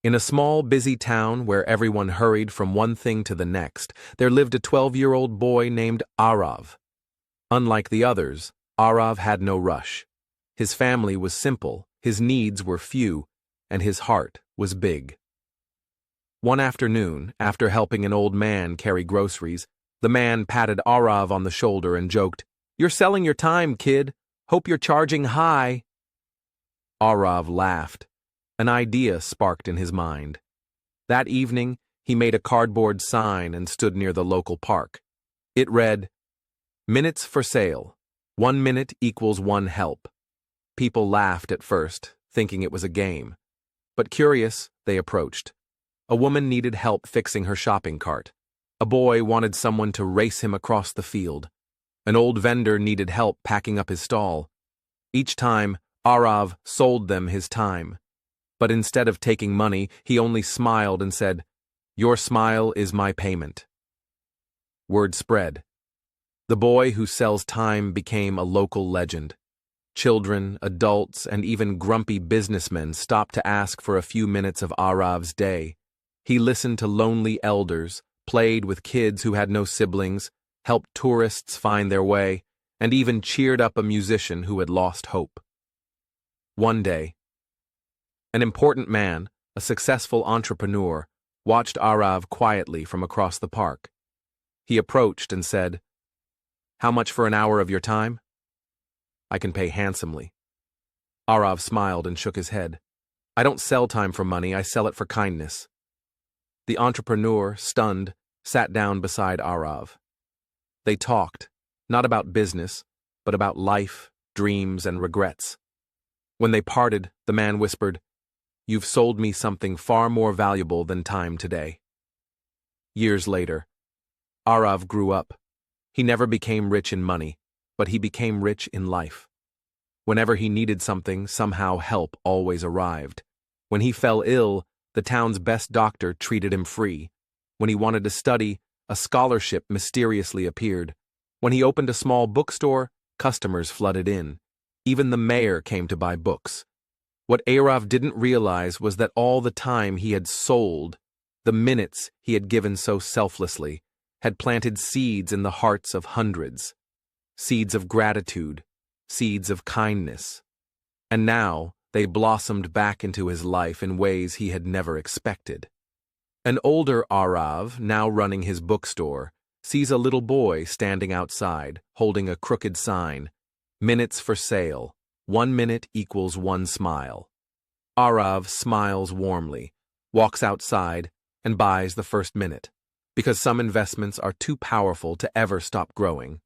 In a small, busy town where everyone hurried from one thing to the next, there lived a 12-year-old boy named Aarav. Unlike the others, Aarav had no rush. His family was simple, his needs were few, and his heart was big. One afternoon, after helping an old man carry groceries, the man patted Aarav on the shoulder and joked, "You're selling your time, kid. Hope you're charging high." Aarav laughed. An idea sparked in his mind. That evening, he made a cardboard sign and stood near the local park. It read, "Minutes for sale. 1 minute equals 1 help." People laughed at first, thinking it was a game. But curious, they approached. A woman needed help fixing her shopping cart. A boy wanted someone to race him across the field. An old vendor needed help packing up his stall. Each time, Aarav sold them his time. But instead of taking money, he only smiled and said, "Your smile is my payment." Word spread. The boy who sells time became a local legend. Children, adults, and even grumpy businessmen stopped to ask for a few minutes of Aarav's day. He listened to lonely elders, played with kids who had no siblings, helped tourists find their way, and even cheered up a musician who had lost hope. One day, an important man, a successful entrepreneur, watched Aarav quietly from across the park. He approached and said, "How much for an hour of your time?" "I can pay handsomely." Aarav smiled and shook his head. "I don't sell time for money, I sell it for kindness." The entrepreneur, stunned, sat down beside Aarav. They talked, not about business, but about life, dreams, and regrets. When they parted, the man whispered, "You've sold me something far more valuable than time today." Years later, Aarav grew up. He never became rich in money, but he became rich in life. Whenever he needed something, somehow help always arrived. When he fell ill, the town's best doctor treated him free. When he wanted to study, a scholarship mysteriously appeared. When he opened a small bookstore, customers flooded in. Even the mayor came to buy books. What Aarav didn't realize was that all the time he had sold, the minutes he had given so selflessly, had planted seeds in the hearts of hundreds. Seeds of gratitude, seeds of kindness. And now they blossomed back into his life in ways he had never expected. An older Aarav, now running his bookstore, sees a little boy standing outside, holding a crooked sign, "Minutes for sale. 1 minute equals 1 smile." Aarav smiles warmly, walks outside, and buys the first minute, because some investments are too powerful to ever stop growing.